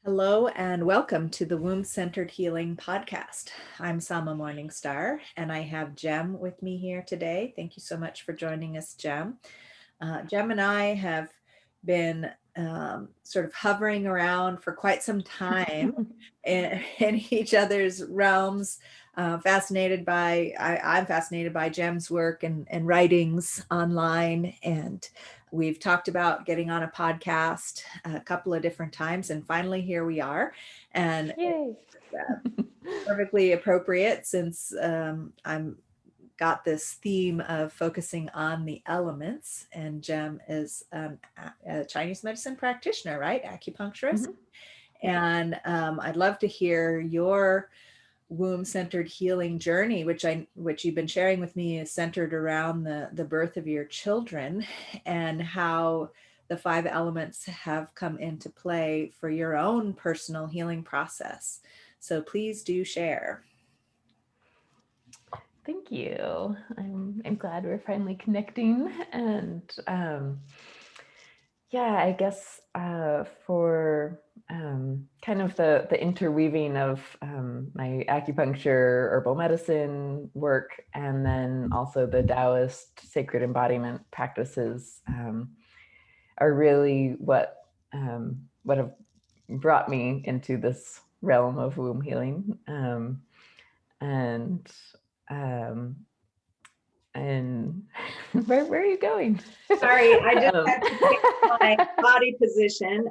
Hello and welcome to the Womb Centered Healing Podcast. I'm Sama Morningstar and I have Jem with me here today. Thank you so much for joining us, Jem. Jem and I have been sort of hovering around for quite some time in each other's realms. I'm fascinated by Jem's work and writings online, and we've talked about getting on a podcast a couple of different times, and finally here we are. And it's Yay. perfectly appropriate since I'm got this theme of focusing on the elements, and Jem is a Chinese medicine practitioner, right? Acupuncturist. Mhm. Yeah. And I'd love to hear your womb-centered healing journey, which you've been sharing with me, is centered around the birth of your children and how the five elements have come into play for your own personal healing process. So please do share. Thank you. I'm glad we're finally connecting. And yeah, I guess for kind of the interweaving of my acupuncture, herbal medicine work, and then also the Taoist sacred embodiment practices are really what have brought me into this realm of womb healing. And um, and where are you going? Sorry, I just um, had to change my body position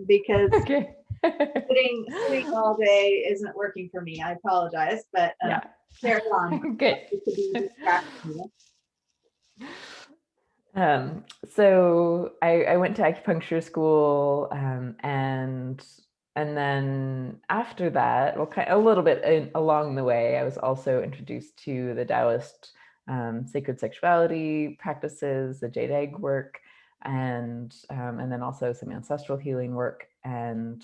because okay. sitting all day isn't working for me. I apologize, but Yeah. carry on. Good. It could be distracting. So I went to acupuncture school, and then after that, well, a little bit along the way, I was also introduced to the Taoist sacred sexuality practices, the jade egg work, and then also some ancestral healing work, and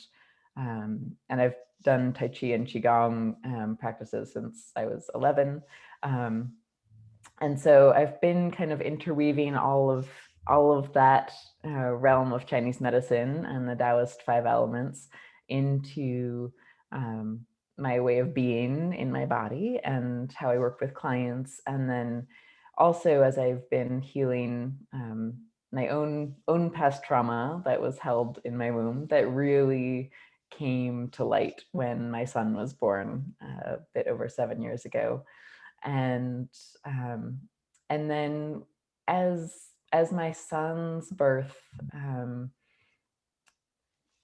I've done Tai Chi and Qigong practices since I was 11. Um, and so I've been kind of interweaving all of that realm of Chinese medicine and the Taoist five elements into um, my way of being in my body and how I work with clients, and then also as I've been healing my own past trauma that was held in my womb that really came to light when my son was born a bit over 7 years ago. and um, and then as my son's birth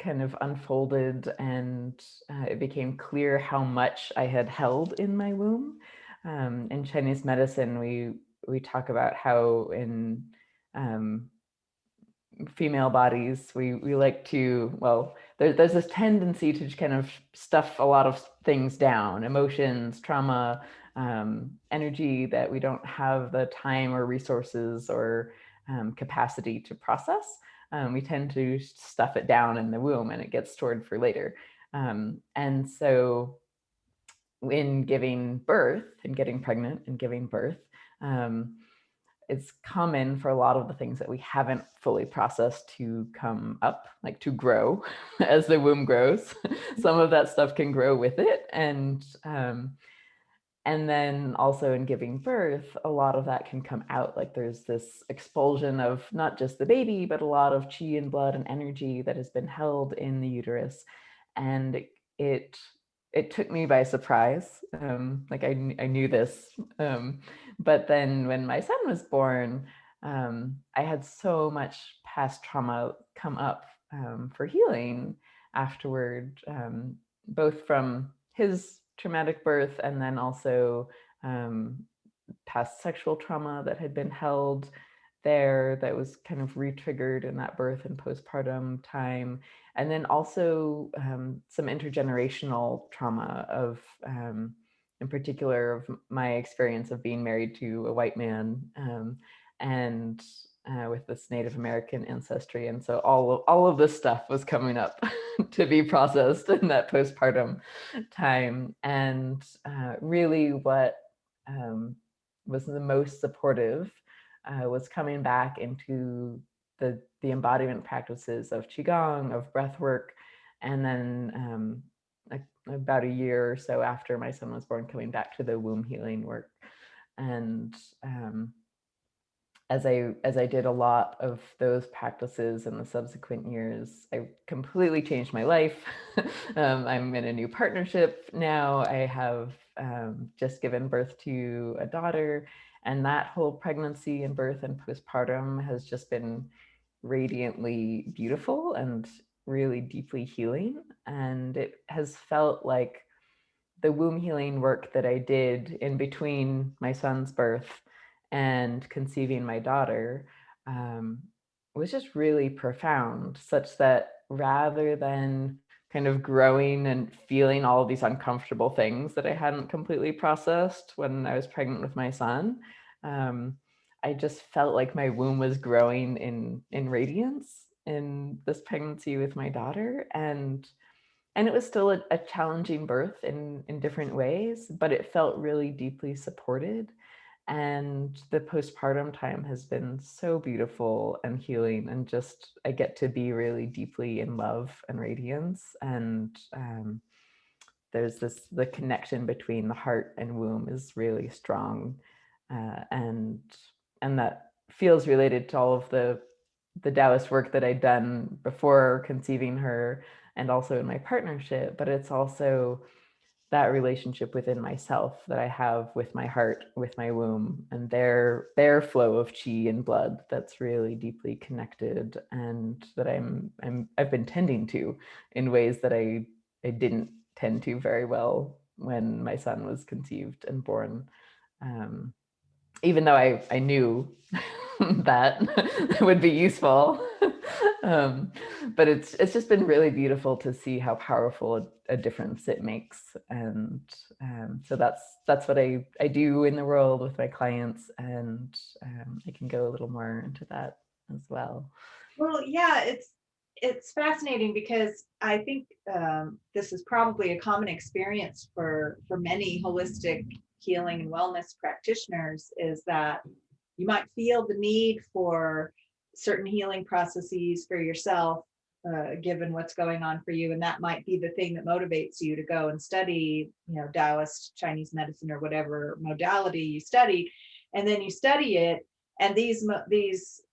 kind of unfolded, and it became clear how much I had held in my womb. In Chinese medicine, we talk about how in um, female bodies we like to, well, there's this tendency to kind of stuff a lot of things down, emotions, trauma, energy that we don't have the time or resources or capacity to process. We tend to stuff it down in the womb and it gets stored for later. And so in giving birth and getting pregnant and giving birth, um, it's common for a lot of the things that we haven't fully processed to come up, like to grow as the womb grows. Some of that stuff can grow with it. And then also in giving birth, a lot of that can come out. Like there's this expulsion of not just the baby, but a lot of chi and blood and energy that has been held in the uterus. And it it took me by surprise. Like I knew this, but then when my son was born, I had so much past trauma come up for healing afterward, both from his traumatic birth and then also um, past sexual trauma that had been held there that was kind of re-triggered in that birth and postpartum time, and then also some intergenerational trauma of in particular of my experience of being married to a white man, and with this Native American ancestry. And so all of this stuff was coming up to be processed in that postpartum time. And really what um, was the most supportive was coming back into the embodiment practices of qigong, of breath work, And then about a year or so after my son was born, coming back to the womb healing work. And as I did a lot of those practices in the subsequent years, I completely changed my life. I'm in a new partnership now. I have just given birth to a daughter, and that whole pregnancy and birth and postpartum has just been radiantly beautiful and really deeply healing. And it has felt like the womb healing work that I did in between my son's birth and conceiving my daughter um, was just really profound, such that rather than kind of growing and feeling all of these uncomfortable things that I hadn't completely processed when I was pregnant with my son, um, I just felt like my womb was growing in radiance in this pregnancy with my daughter. And it was still a challenging birth in different ways, but it felt really deeply supported. And the postpartum time has been so beautiful and healing, and just I get to be really deeply in love and radiance. And there's the connection between the heart and womb is really strong, and that feels related to all of the Taoist work that I'd done before conceiving her and also in my partnership. But it's also that relationship within myself that I have with my heart, with my womb, and their flow of chi and blood that's really deeply connected, and that I've been tending to in ways that I didn't tend to very well when my son was conceived and born. Um, Even though I knew that would be useful. um, but it's just been really beautiful to see how powerful a difference it makes. And so that's what I do in the world with my clients, and I can go a little more into that as well. Well, yeah, it's fascinating because I think this is probably a common experience for many holistic healing and wellness practitioners, is that you might feel the need for certain healing processes for yourself, given what's going on for you, and that might be the thing that motivates you to go and study, Taoist, Chinese medicine, or whatever modality you study, and then you study it, and these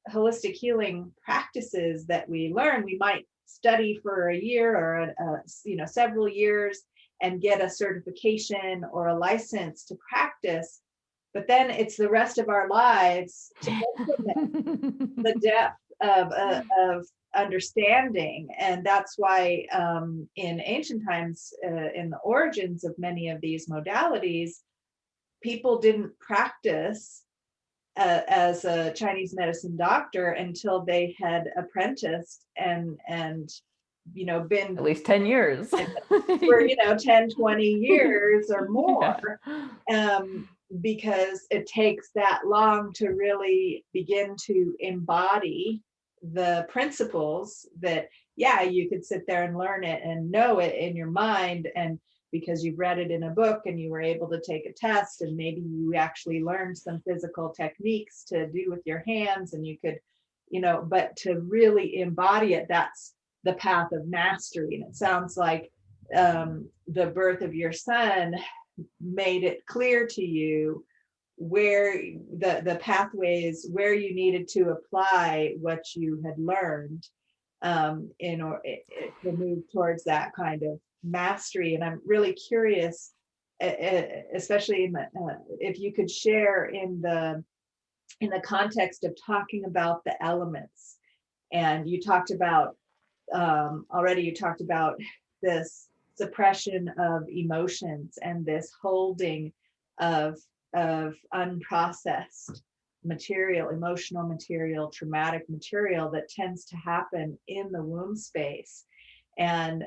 holistic healing practices that we learn, we might study for a year or several years and get a certification or a license to practice, but then it's the rest of our lives to implement the depth of understanding. And that's why in ancient times, in the origins of many of these modalities, people didn't practice as a Chinese medicine doctor until they had apprenticed and been At least 10 years. for 10, 20 years or more. Yeah. Because it takes that long to really begin to embody the principles that, yeah, you could sit there and learn it and know it in your mind, and because you've read it in a book and you were able to take a test, and maybe you actually learned some physical techniques to do with your hands, and you could, but to really embody it, that's the path of mastery. And it sounds like the birth of your son made it clear to you where the pathways where you needed to apply what you had learned, in order to move towards that kind of mastery. And I'm really curious, especially if you could share in the context of talking about the elements. And you talked about already, you talked about this suppression of emotions and this holding of unprocessed material, emotional material, traumatic material that tends to happen in the womb space. And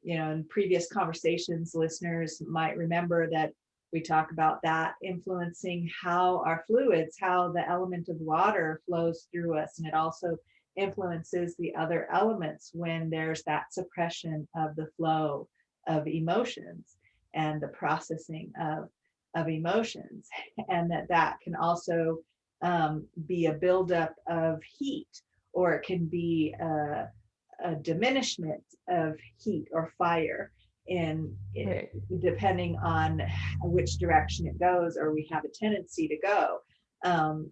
in previous conversations, listeners might remember that we talk about that influencing how our fluids, how the element of water flows through us, and it also influences the other elements when there's that suppression of the flow of emotions and the processing of emotions. And that can also be a buildup of heat, or it can be a diminishment of heat or fire Right. depending on which direction it goes, or we have a tendency to go. Um,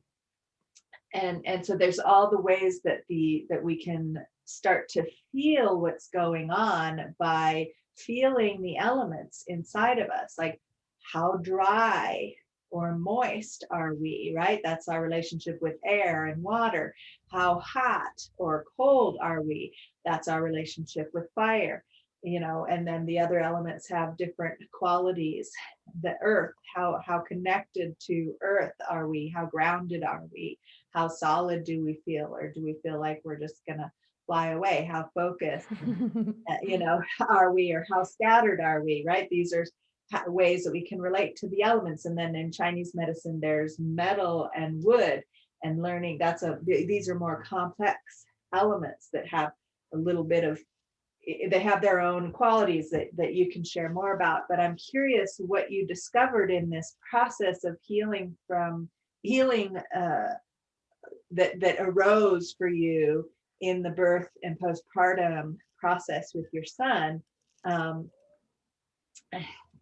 and so there's all the ways that we can start to feel what's going on by feeling the elements inside of us, like how dry or moist are we, right? That's our relationship with air and water. How hot or cold are we? That's our relationship with fire. And then the other elements have different qualities. The earth, how connected to earth are we? How grounded are we? How solid do we feel, or do we feel like we're just going to fly away? How focused, are we, or how scattered are we, right? These are ways that we can relate to the elements. And then in Chinese medicine, there's metal and wood, and learning these are more complex elements that have a little bit of, they have their own qualities that you can share more about. But I'm curious what you discovered in this process of healing that arose for you in the birth and postpartum process with your son. um,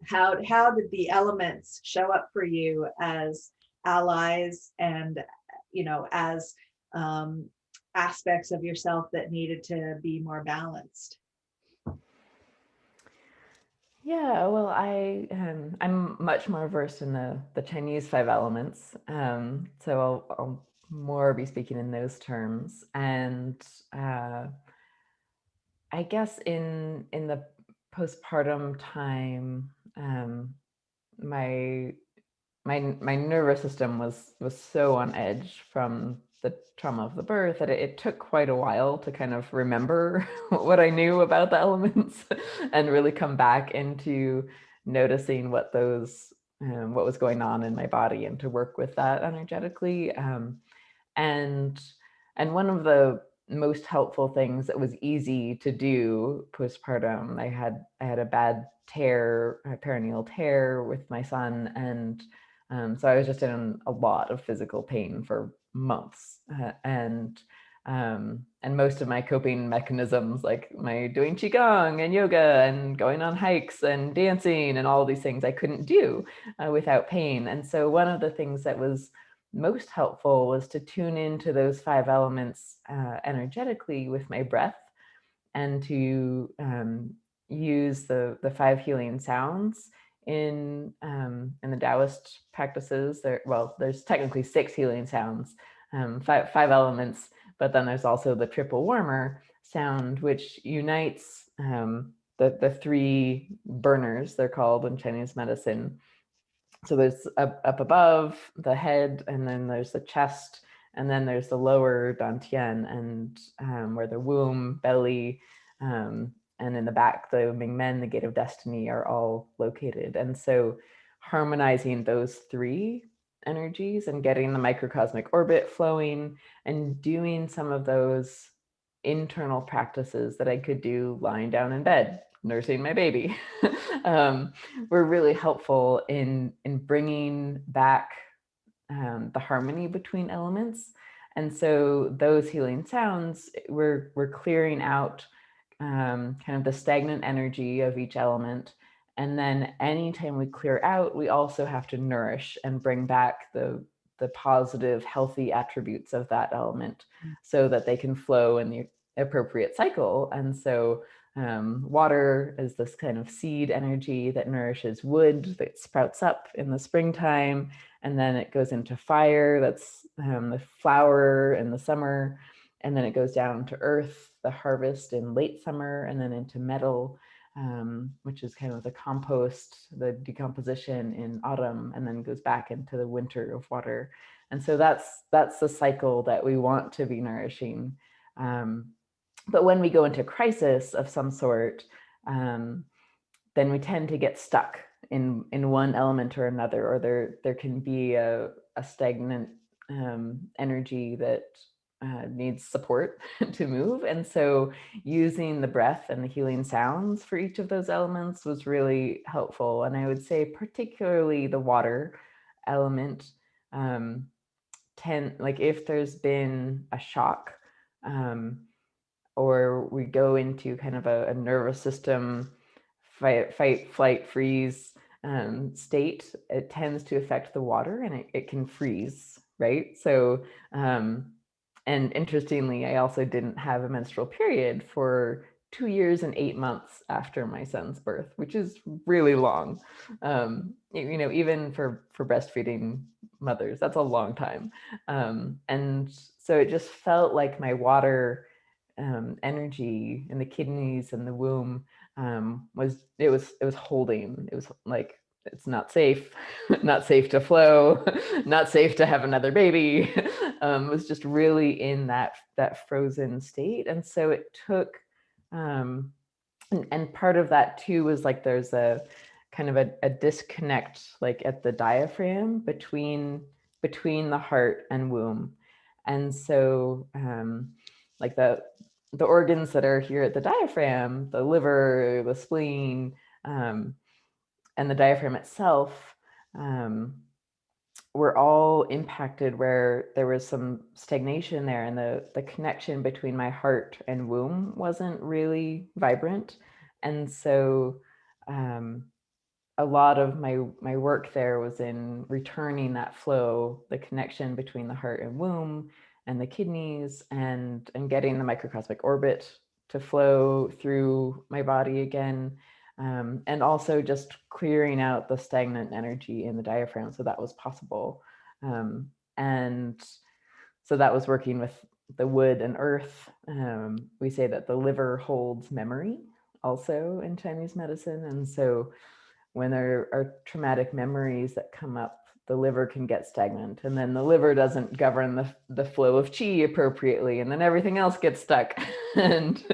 how did the elements show up for you as allies, and as um, aspects of yourself that needed to be more balanced? Yeah, well, I'm much more versed in the Chinese five elements, so I'll more be speaking in those terms. And uh, I guess in the postpartum time, my my nervous system was so on edge from the trauma of the birth that it took quite a while to kind of remember what I knew about the elements and really come back into noticing what was going on in my body, and to work with that energetically. And one of the most helpful things that was easy to do postpartum, I had a bad tear, a perineal tear with my son, and so I was just in a lot of physical pain for months, and most of my coping mechanisms, like my doing qigong and yoga and going on hikes and dancing and all these things, I couldn't do without pain. And so one of the things that was most helpful was to tune into those five elements energetically with my breath, and to use the five healing sounds in the Taoist practices. There's technically six healing sounds, five elements, but then there's also the triple warmer sound, which unites the three burners, they're called in Chinese medicine. So there's up above the head, and then there's the chest, and then there's the lower dantian, and where the womb, belly, and in the back, the Mingmen, the gate of destiny, are all located. And so harmonizing those three energies and getting the microcosmic orbit flowing, and doing some of those internal practices that I could do lying down in bed, nursing my baby, were really helpful in bringing back the harmony between elements. And so those healing sounds were clearing out kind of the stagnant energy of each element. And then anytime we clear out, we also have to nourish and bring back the positive, healthy attributes of that element, so that they can flow in the appropriate cycle. And so water is this kind of seed energy that nourishes wood, that sprouts up in the springtime, and then it goes into fire, that's the flower in the summer, and then it goes down to earth, the harvest, in late summer, and then into metal, which is kind of the compost, the decomposition in autumn, and then goes back into the winter of water. And so that's the cycle that we want to be nourishing. But when we go into crisis of some sort, then we tend to get stuck in one element or another, or there can be a stagnant energy that needs support to move. And so using the breath and the healing sounds for each of those elements was really helpful. And I would say particularly the water element, like if there's been a shock, or we go into kind of a nervous system fight, flight, freeze state, it tends to affect the water, and it can freeze, right? So, and interestingly, I also didn't have a menstrual period for 2 years and 8 months after my son's birth, which is really long. Even for breastfeeding mothers, that's a long time. And so it just felt like my water energy in the kidneys and the womb was holding. It was like, it's not safe, not safe to flow, not safe to have another baby. Was just really in that frozen state. And so it took and part of that too was like there's a kind of a disconnect like at the diaphragm between the heart and womb. And so like the organs that are here at the diaphragm, the liver, the spleen, and the diaphragm itself, were all impacted where there was some stagnation there, and the connection between my heart and womb wasn't really vibrant. And so a lot of my work there was in returning that flow, the connection between the heart and womb and the kidneys, and getting the microcosmic orbit to flow through my body again. And also just clearing out the stagnant energy in the diaphragm, so that was possible. And so that was working with the wood and earth. We say that the liver holds memory also in Chinese medicine. And so when there are traumatic memories that come up, the liver can get stagnant, and then the liver doesn't govern the flow of qi appropriately, and then everything else gets stuck. and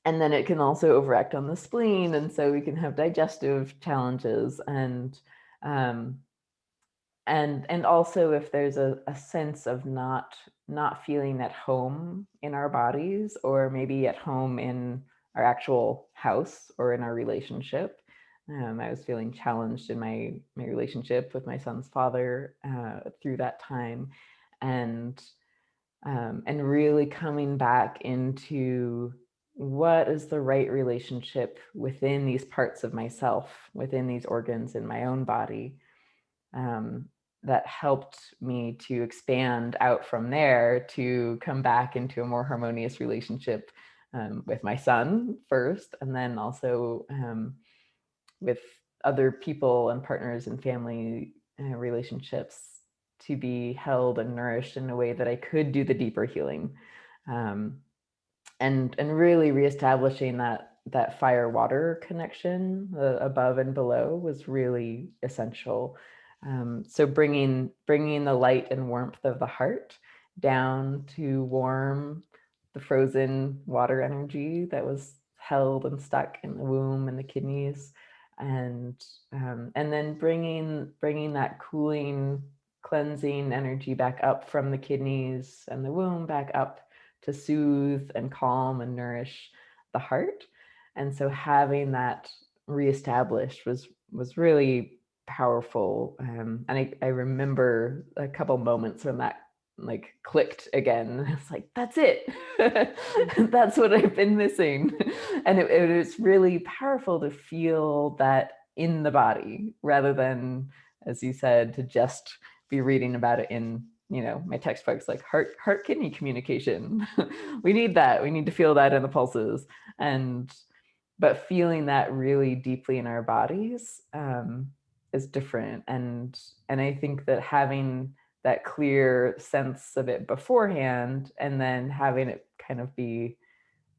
and then it can also overact on the spleen, and so we can have digestive challenges. And also, if there's a sense of not feeling at home in our bodies, or maybe at home in our actual house or in our relationship. I was feeling challenged in my relationship with my son's father through that time, and really coming back into what is the right relationship within these parts of myself, within these organs in my own body. That helped me to expand out from there to come back into a more harmonious relationship with my son first, and then also with other people and partners and family relationships, to be held and nourished in a way that I could do the deeper healing. And really reestablishing that fire water connection above and below was really essential. So bringing the light and warmth of the heart down to warm the frozen water energy that was held and stuck in the womb and the kidneys, and then bringing that cooling, cleansing energy back up from the kidneys and the womb back up to soothe and calm and nourish the heart. And so having that reestablished was really powerful. And I remember a couple moments when that like clicked again. It's like, that's it. That's what I've been missing. And it was really powerful to feel that in the body, rather than, as you said, to just be reading about it in my textbooks, like heart kidney communication. We need that. We need to feel that in the pulses. But feeling that really deeply in our bodies is different. And I think that having that clear sense of it beforehand, and then having it kind of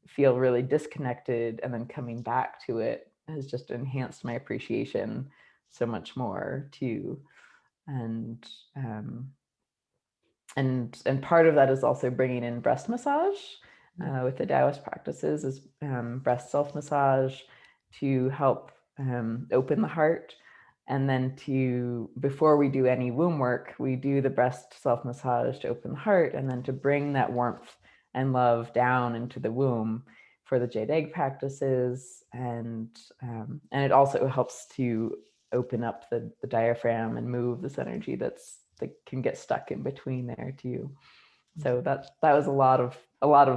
feel really disconnected, and then coming back to it, has just enhanced my appreciation so much more too. And part of that is also bringing in breast massage with the Taoist practices, is breast self massage to help open the heart. And then before we do any womb work, we do the breast self massage to open the heart, and then to bring that warmth and love down into the womb for the Jade Egg practices. And it also helps to open up the diaphragm and move this energy that can get stuck in between there too. So that was a lot of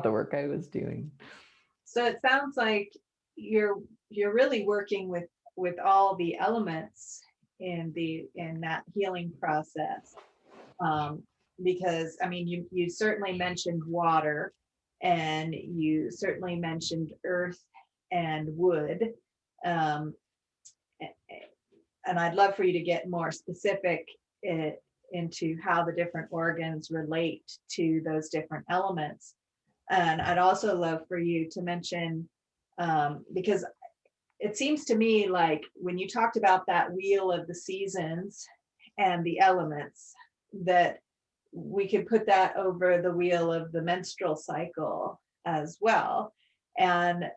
the work I was doing. So it sounds like you're really working with all the elements in that healing process. Um, because I mean, you certainly mentioned water, and you certainly mentioned earth and wood. Um, and I'd love for you to get more specific into how the different organs relate to those different elements. And I'd also love for you to mention, because it seems to me like when you talked about that wheel of the seasons and the elements, that we could put that over the wheel of the menstrual cycle as well. And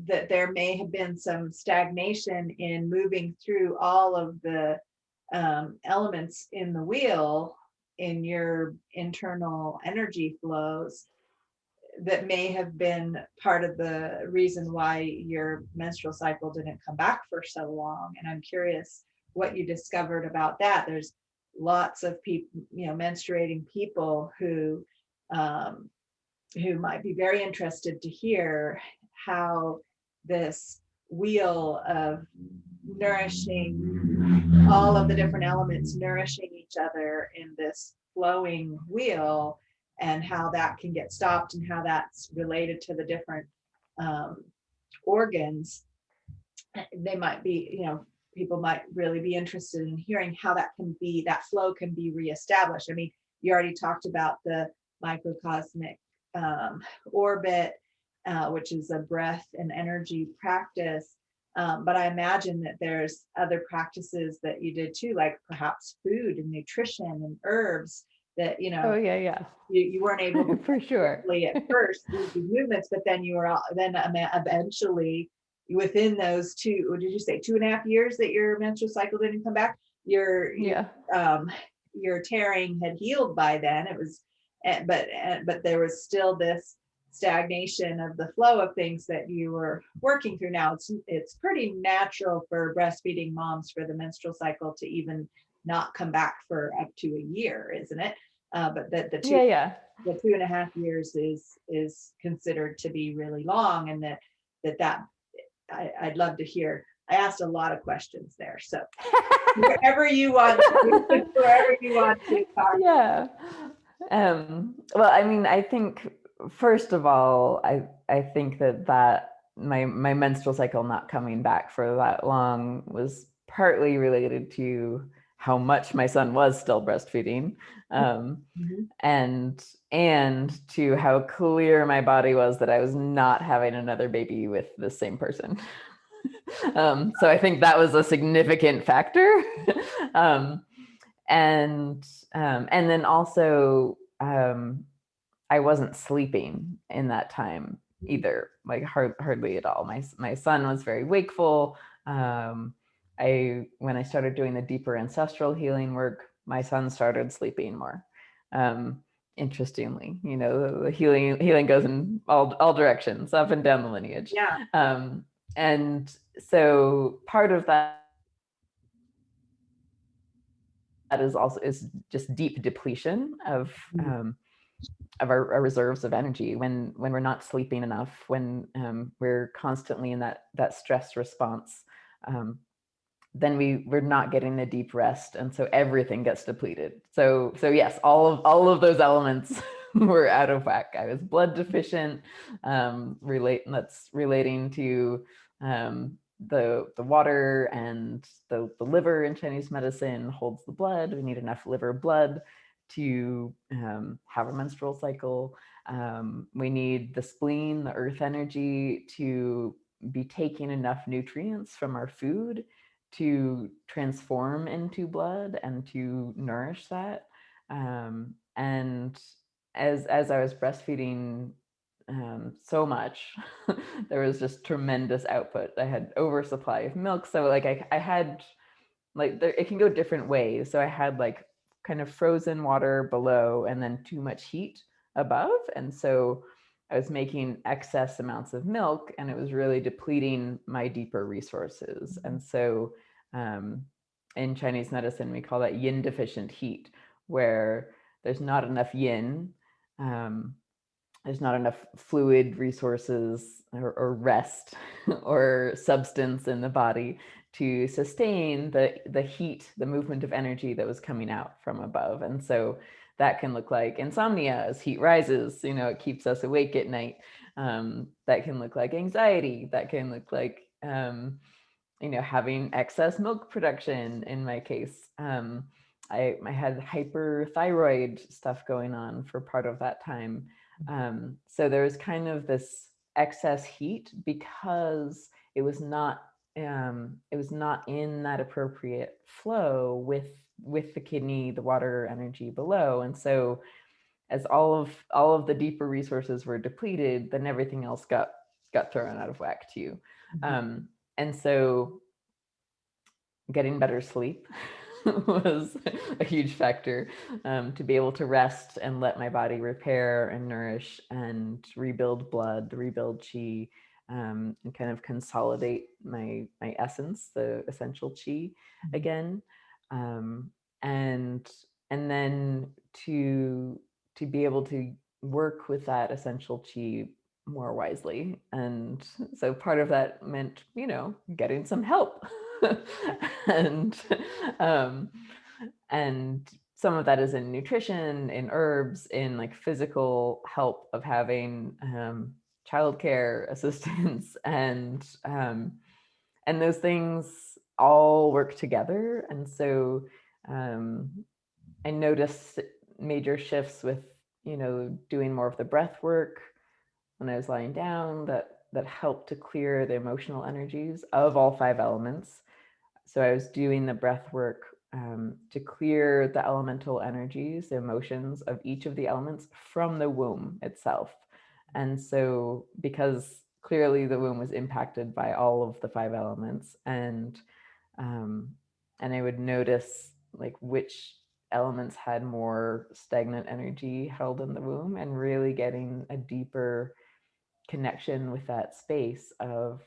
that there may have been some stagnation in moving through all of the elements in the wheel in your internal energy flows, that may have been part of the reason why your menstrual cycle didn't come back for so long. And I'm curious what you discovered about that. There's lots of people, menstruating people um, who might be very interested to hear how this wheel of nourishing all of the different elements, nourishing each other in this flowing wheel, and how that can get stopped and how that's related to the different um, organs. They might be, people might really be interested in hearing how that flow can be reestablished. I mean, you already talked about the microcosmic orbit, which is a breath and energy practice. But I imagine that there's other practices that you did too, like perhaps food and nutrition and herbs that, Oh yeah. you weren't able to For sure. at first do these movements, but then eventually within those two, what did you say, 2.5 years that your menstrual cycle didn't come back, Yeah. um, your tearing had healed by then. It was, but there was still this stagnation of the flow of things that you were working through. Now it's pretty natural for breastfeeding moms for the menstrual cycle to even not come back for up to a year, isn't it? But the two Yeah. the 2.5 years is considered to be really long, and that I'd love to hear. I asked a lot of questions there, so wherever you want to talk. Yeah. Well, I mean, I think first of all, I think that my menstrual cycle not coming back for that long was partly related to how much my son was still breastfeeding, Mhm. and to how clear my body was that I was not having another baby with the same person. So I think that was a significant factor. um, and then also I wasn't sleeping in that time either, like hardly at all. My son was very wakeful. When I started doing the deeper ancestral healing work, my son started sleeping more. Interestingly, the healing goes in all directions, up and down the lineage. Yeah. And so part of that is just deep depletion of our reserves of energy when we're not sleeping enough, when we're constantly in that stress response. Then we're not getting the deep rest, and so everything gets depleted. So yes, all of those elements were out of whack. I was blood deficient. That's relating to the water, and the liver in Chinese medicine holds the blood. We need enough liver blood to have a menstrual cycle. We need the spleen, the earth energy, to be taking enough nutrients from our food to transform into blood and to nourish that. And as I was breastfeeding so much, there was just tremendous output. I had oversupply of milk, so like I had it can go different ways. So I had like kind of frozen water below and then too much heat above, and so I was making excess amounts of milk, and it was really depleting my deeper resources. And so in Chinese medicine, we call that yin deficient heat, where there's not enough yin there's not enough fluid resources or rest or substance in the body to sustain the heat, the movement of energy that was coming out from above. And so that can look like insomnia as heat rises, it keeps us awake at night. That can look like anxiety. That can look like, having excess milk production in my case. I had hyperthyroid stuff going on for part of that time. So there was kind of this excess heat because it was not in that appropriate flow with the kidney, the water energy below. And so as all of the deeper resources were depleted, then everything else got thrown out of whack too. And so getting better sleep was a huge factor, to be able to rest and let my body repair and nourish and rebuild blood, rebuild chi, and kind of consolidate my essence, the essential chi again, and then to be able to work with that essential chi more wisely. And so part of that meant, getting some help. and and some of that is in nutrition, in herbs, in like physical help of having childcare assistance, and those things all work together. And so I noticed major shifts with doing more of the breath work when I was lying down, that helped to clear the emotional energies of all 5 elements. So I was doing the breath work to clear the elemental energies, the emotions of each of the elements from the womb itself. And so because clearly the womb was impacted by all of the 5 elements, and I would notice like which elements had more stagnant energy held in the womb, and really getting a deeper connection with that space of,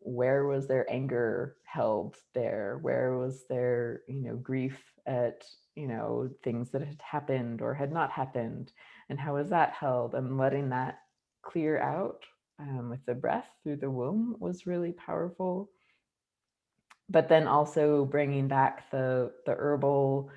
where was their anger held there? Where was their, grief at, things that had happened or had not happened? And how was that held? And letting that clear out with the breath through the womb was really powerful. But then also bringing back the herbal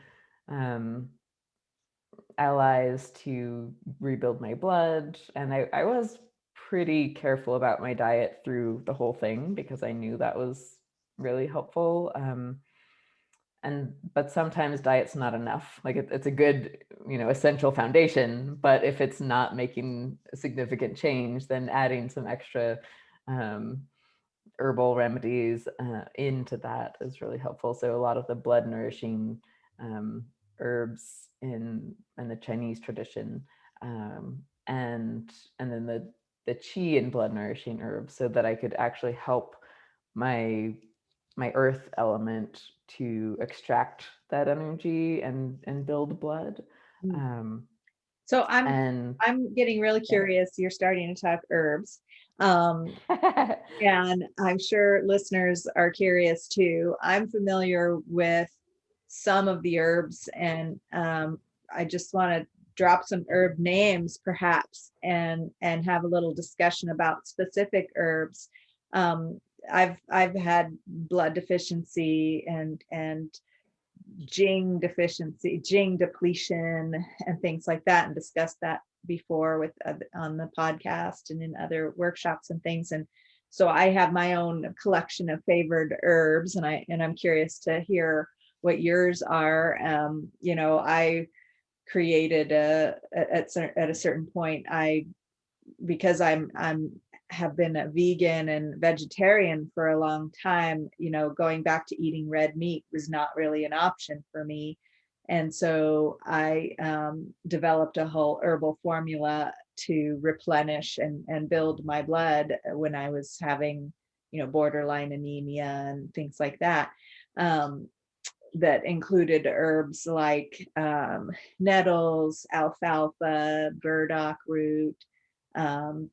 allies to rebuild my blood. And I was pretty careful about my diet through the whole thing because I knew that was really helpful. But sometimes diet's not enough. Like it's a good, essential foundation, but if it's not making a significant change, then adding some extra herbal remedies into that is really helpful. So a lot of the blood nourishing herbs in the Chinese tradition, and then the qi and blood nourishing herbs, so that I could actually help my earth element to extract that energy and build blood. So And I'm getting really curious. You're starting to talk herbs. And I'm sure listeners are curious too. I'm familiar with some of the herbs, and I just want to drop some herb names perhaps, and have a little discussion about specific herbs. I've had blood deficiency and Jing deficiency, Jing depletion, and things like that, and discussed that before with on the podcast and in other workshops and things. And so I have my own collection of favored herbs, and I'm curious to hear what yours are. I created at a certain point, because I'm have been a vegan and vegetarian for a long time, going back to eating red meat was not really an option for me. And so I developed a whole herbal formula to replenish and build my blood when I was having, borderline anemia and things like that. That included herbs like nettles, alfalfa, burdock root, and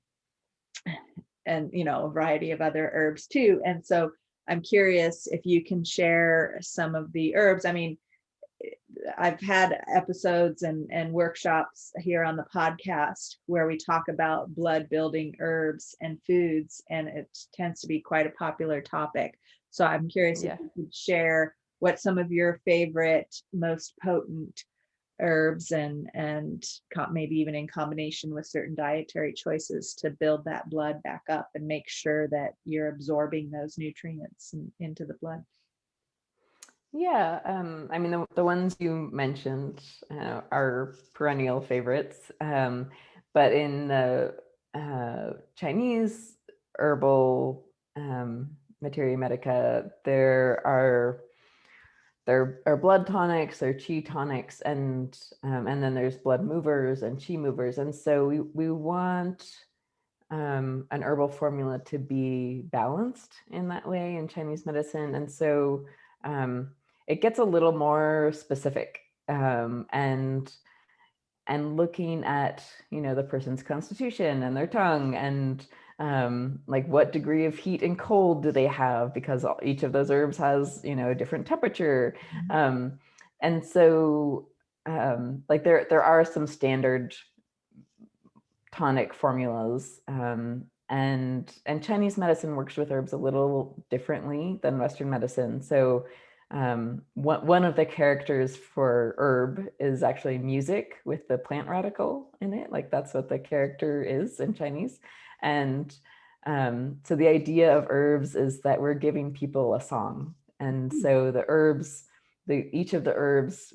a variety of other herbs too. And so I'm curious if you can share some of the herbs. I mean, I've had episodes and workshops here on the podcast where we talk about blood building herbs and foods, and it tends to be quite a popular topic. So I'm curious if Yeah. you could share what some of your favorite, most potent herbs and maybe even in combination with certain dietary choices to build that blood back up and make sure that you're absorbing those nutrients into the blood. Yeah, I mean, the ones you mentioned are perennial favorites, but in the Chinese herbal materia medica, there are blood tonics, there are chi tonics, and then there's blood movers and chi movers, and so we want an herbal formula to be balanced in that way in Chinese medicine, and so it gets a little more specific, and looking at the person's constitution and their tongue, and like what degree of heat and cold do they have, because each of those herbs has a different temperature, and so like there are some standard tonic formulas, and Chinese medicine works with herbs a little differently than Western medicine. So one of the characters for herb is actually music with the plant radical in it. Like that's what the character is in Chinese. And so the idea of herbs is that we're giving people a song. And so the herbs, each of the herbs,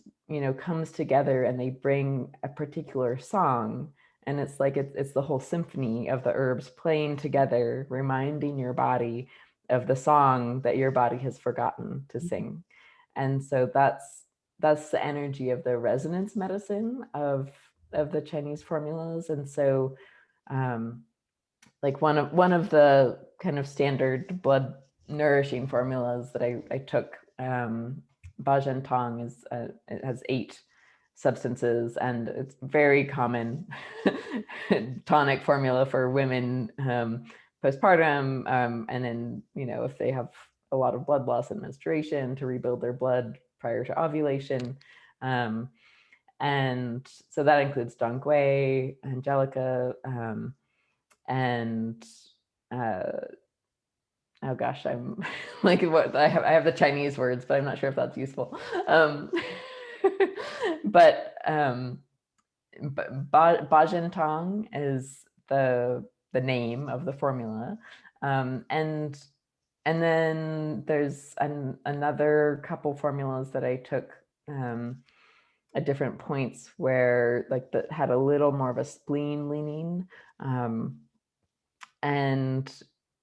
comes together and they bring a particular song. And it's like it's the whole symphony of the herbs playing together, reminding your body of the song that your body has forgotten to sing. And so that's the energy of the resonance medicine of the Chinese formulas. And so like one of the kind of standard blood nourishing formulas that I took, Bajin Tong, it has 8 substances, and it's very common tonic formula for women postpartum, and then if they have a lot of blood loss and menstruation, to rebuild their blood prior to ovulation, and so that includes Dongui, Angelica, and oh gosh, I'm like, what I have the Chinese words, but I'm not sure if that's useful. But Bajin Tong is the name of the formula, and then there's another couple formulas that I took at different points where like that had a little more of a spleen leaning, and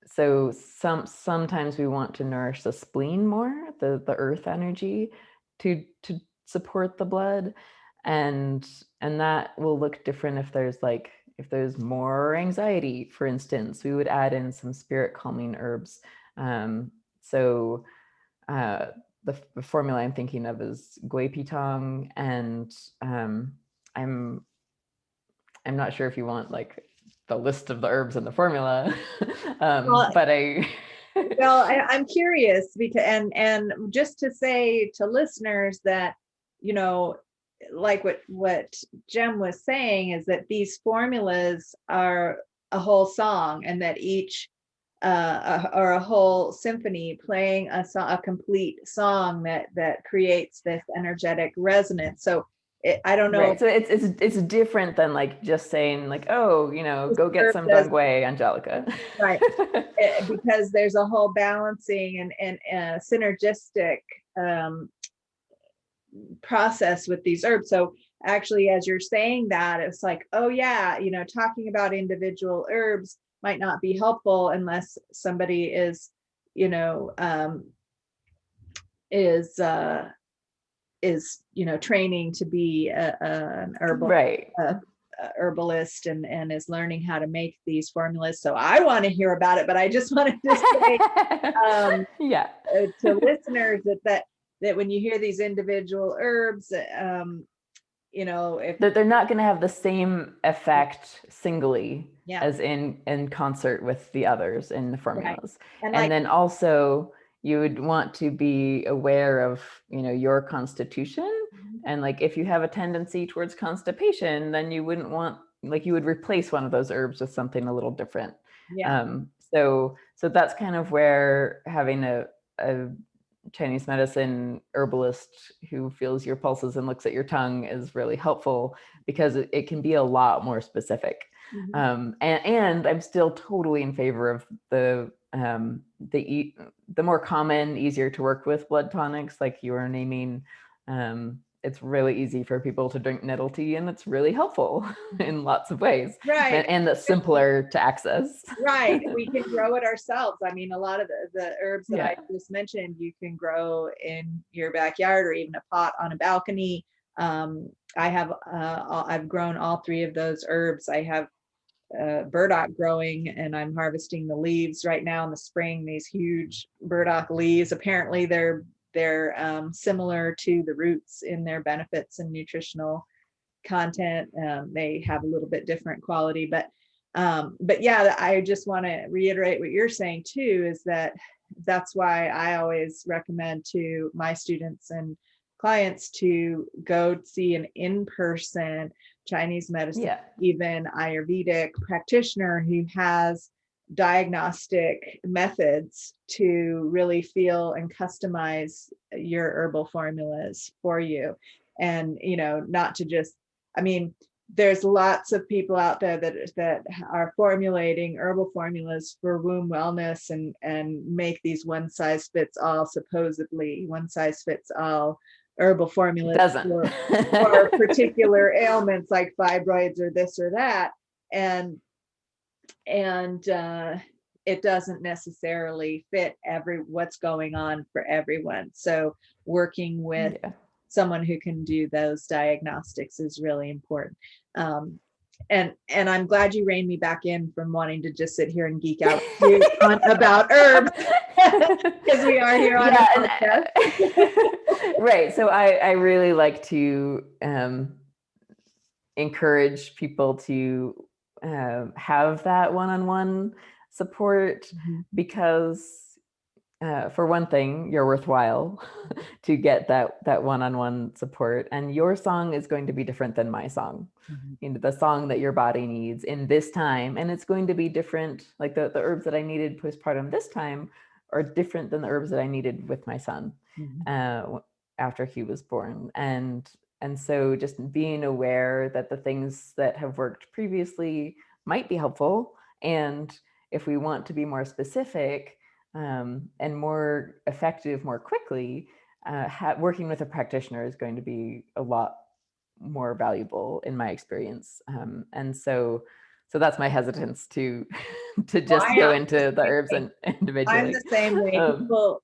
so sometimes we want to nourish the spleen more, the earth energy, to support the blood, and that will look different if there's more anxiety, for instance. We would add in some spirit calming herbs. So the formula I'm thinking of is Gui Pi Tong, and I'm not sure if you want like the list of the herbs in the formula, but I'm curious because and just to say to listeners that like what Jem was saying is that these formulas are a whole song, and that each or a whole symphony playing a complete song that creates this energetic resonance. So I don't know. Right. So it's different than like just saying like, oh, go get some Dongui, Angelica. Right. Because there's a whole balancing and synergistic process with these herbs. So actually, as you're saying that, it's like, oh yeah, talking about individual herbs might not be helpful unless somebody is training to be an herbal, right, herbalist and is learning how to make these formulas. So I want to hear about it, but I just wanted to say yeah, to listeners that when you hear these individual herbs, if they're not going to have the same effect singly, yeah, as in concert with the others in the formulas. Right. And then also you would want to be aware of your constitution And like, if you have a tendency towards constipation, then you wouldn't want, like, you would replace one of those herbs with something a little different. Yeah. So that's kind of where having a Chinese medicine herbalist who feels your pulses and looks at your tongue is really helpful, because it can be a lot more specific. And I'm still totally in favor of the more common, easier to work with blood tonics, like you were naming. It's really easy for people to drink nettle tea, and it's really helpful in lots of ways. Right. And that's simpler to access. Right. We can grow it ourselves. I mean, a lot of the herbs that I just mentioned, you can grow in your backyard or even a pot on a balcony. I've grown all three of those herbs. I have burdock growing, and I'm harvesting the leaves right now in the spring, these huge burdock leaves. Apparently they're similar to the roots in their benefits and nutritional content. They have a little bit different quality, but yeah, I just want to reiterate what you're saying too, is that's why I always recommend to my students and clients to go see an in-person Chinese medicine, even Ayurvedic practitioner who has diagnostic methods to really feel and customize your herbal formulas for you. And, not to just, I mean, there's lots of people out there that are formulating herbal formulas for womb wellness and make these supposedly one size fits all herbal formulas for particular ailments like fibroids or this or that. And it doesn't necessarily fit what's going on for everyone. So working with someone who can do those diagnostics is really important. And I'm glad you reined me back in from wanting to just sit here and geek out about herbs, because we are here on a podcast. Right. So I really like to encourage people to have that one-on-one support, because for one thing, you're worthwhile to get that one-on-one support, and your song is going to be different than my song. The song that your body needs in this time, and it's going to be different. Like the herbs that I needed postpartum this time are different than the herbs that I needed with my son after he was born. And so just being aware that the things that have worked previously might be helpful, and if we want to be more specific and more effective more quickly, working with a practitioner is going to be a lot more valuable in my experience. And so that's my hesitance to just go into the herbs and individually. I'm the same way.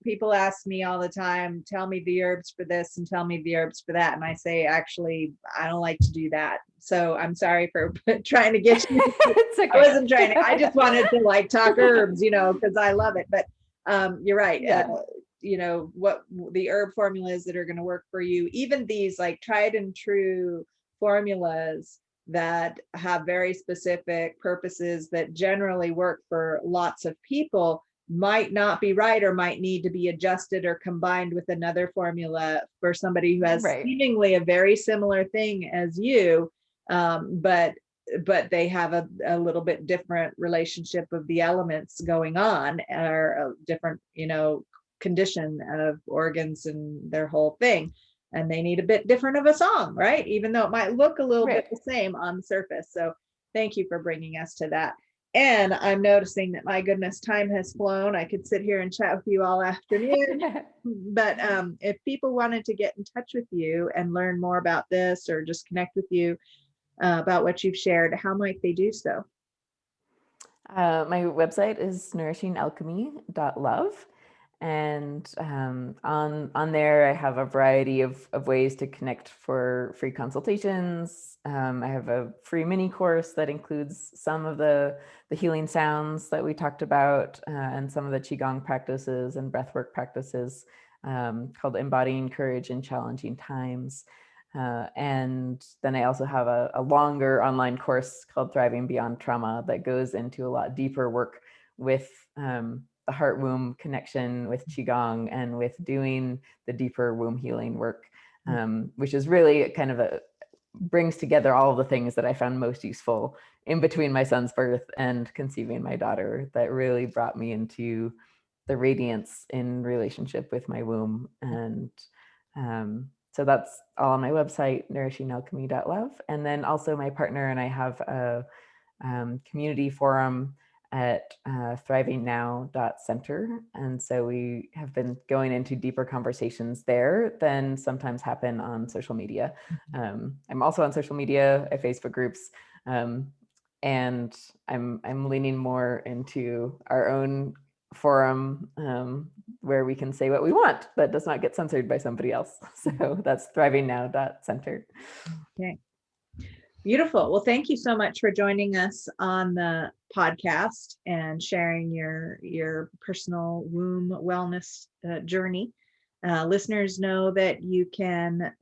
People ask me all the time, tell me the herbs for this and tell me the herbs for that. And I say, actually, I don't like to do that. So I'm sorry for trying to get you. It's okay. I wasn't trying to, I just wanted to talk herbs, because I love it. But you're right. What the herb formulas that are going to work for you, even these tried and true formulas that have very specific purposes that generally work for lots of people, might not be right, or might need to be adjusted or combined with another formula for somebody who has seemingly a very similar thing as you, but they have a little bit different relationship of the elements going on, or a different condition of organs and their whole thing, and they need a bit different of a song, right? Even though it might look a little bit the same on the surface. So thank you for bringing us to that. And I'm noticing that, my goodness, time has flown. I could sit here and chat with you all afternoon. But if people wanted to get in touch with you and learn more about this, or just connect with you about what you've shared, how might they do so? My website is nourishingalchemy.love. And on there, I have a variety of ways to connect for free consultations. I have a free mini course that includes some of the healing sounds that we talked about, and some of the Qigong practices and breathwork practices, called Embodying Courage in Challenging Times. And then I also have a longer online course called Thriving Beyond Trauma that goes into a lot deeper work with the heart-womb connection with Qigong, and with doing the deeper womb healing work which is really kind of brings together all the things that I found most useful in between my son's birth and conceiving my daughter, that really brought me into the radiance in relationship with my womb. And so that's all on my website, nourishingalchemy.love. And then also my partner and I have a community forum at thrivingnow.center. And so we have been going into deeper conversations there than sometimes happen on social media. I'm also on social media, at Facebook groups, and I'm leaning more into our own forum where we can say what we want that does not get censored by somebody else. So that's thrivingnow.center. Okay. Beautiful. Well, thank you so much for joining us on the podcast and sharing your personal womb wellness journey. Listeners know that you can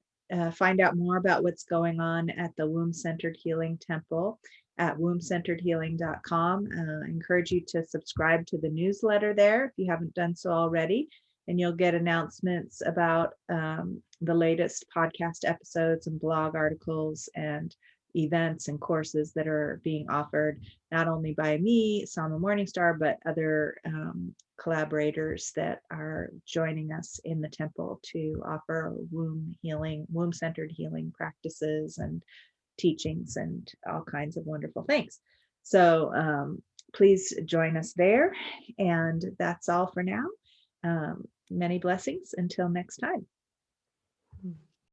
find out more about what's going on at the Womb Centered Healing Temple at wombcenteredhealing.com. I encourage you to subscribe to the newsletter there if you haven't done so already, and you'll get announcements about the latest podcast episodes and blog articles and events and courses that are being offered, not only by me, Sama Morningstar, but other collaborators that are joining us in the temple to offer womb-centered healing practices and teachings and all kinds of wonderful things. So please join us there. And that's all for now. Many blessings until next time.